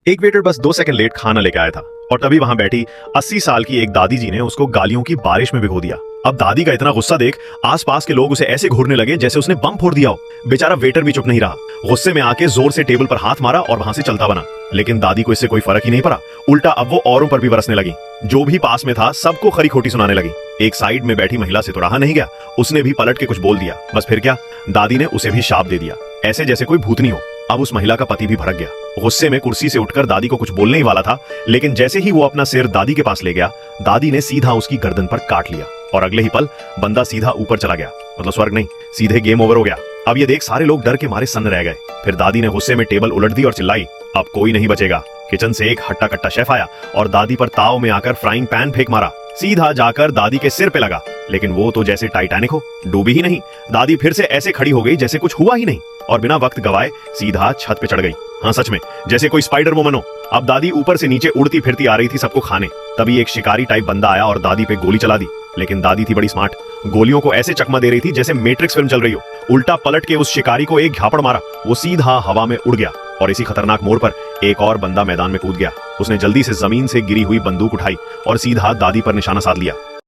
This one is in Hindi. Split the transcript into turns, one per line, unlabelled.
एक वेटर बस 2 सेकंड लेट खाना लेके आया था और तभी वहां बैठी 80 साल की एक दादी जी ने उसको गालियों की बारिश में भिगो दिया। अब दादी का इतना गुस्सा देख आसपास के लोग उसे ऐसे घूरने लगे जैसे उसने बम फोड़ दिया हो। बेचारा वेटर भी चुप नहीं रहा, गुस्से में आके जोर से टेबल पर हाथ मारा और वहां से चलता बना। लेकिन दादी को इससे कोई फर्क ही नहीं पड़ा, उल्टा अब वो औरों पर भी बरसने लगी। जो भी पास में था सबको खरी खोटी सुनाने लगी। एक साइड में बैठी महिला से तो रहा नहीं गया, उसने भी पलट के कुछ बोल दिया। बस फिर क्या, दादी ने उसे भी शाप दे दिया, ऐसे जैसे कोई भूतनी हो। अब उस महिला का पति भी भड़क गया, गुस्से में कुर्सी से उठकर दादी को कुछ बोलने ही वाला था, लेकिन जैसे ही वो अपना सिर दादी के पास ले गया, दादी ने सीधा उसकी गर्दन पर काट लिया और अगले ही पल बंदा सीधा ऊपर चला गया। मतलब स्वर्ग नहीं, सीधे गेम ओवर हो गया। अब ये देख सारे लोग डर के मारे सन्न रह गए। फिर दादी ने गुस्से में टेबल उलट दी और चिल्लाई, अब कोई नहीं बचेगा। किचन से एक हट्टा कट्टा शेफ आया और दादी पर ताव में आकर फ्राइंग पैन फेंक मारा, सीधा जाकर दादी के सिर पे लगा। लेकिन वो तो जैसे टाइटैनिक हो, डूबी ही नहीं। दादी फिर से ऐसे खड़ी हो गई जैसे कुछ हुआ ही नहीं और बिना वक्त गवाए सीधा छत पे चढ़ गई। हाँ सच में, जैसे कोई स्पाइडर वुमन हो। अब दादी ऊपर से नीचे उड़ती फिरती आ रही थी सबको खाने। तभी एक शिकारी टाइप बंदा आया और दादी पे गोली चला दी। लेकिन दादी थी बड़ी स्मार्ट, गोलियों को ऐसे चकमा दे रही थी जैसे मैट्रिक्स फिल्म चल रही हो। उल्टा पलट के उस शिकारी को एक झापड़ मारा, वो सीधा हवा में उड़ गया और इसी खतरनाक मोड़ पर एक और बंदा मैदान में कूद गया। उसने जल्दी से जमीन से गिरी हुई बंदूक उठाई और सीधा दादी पर निशाना साध लिया।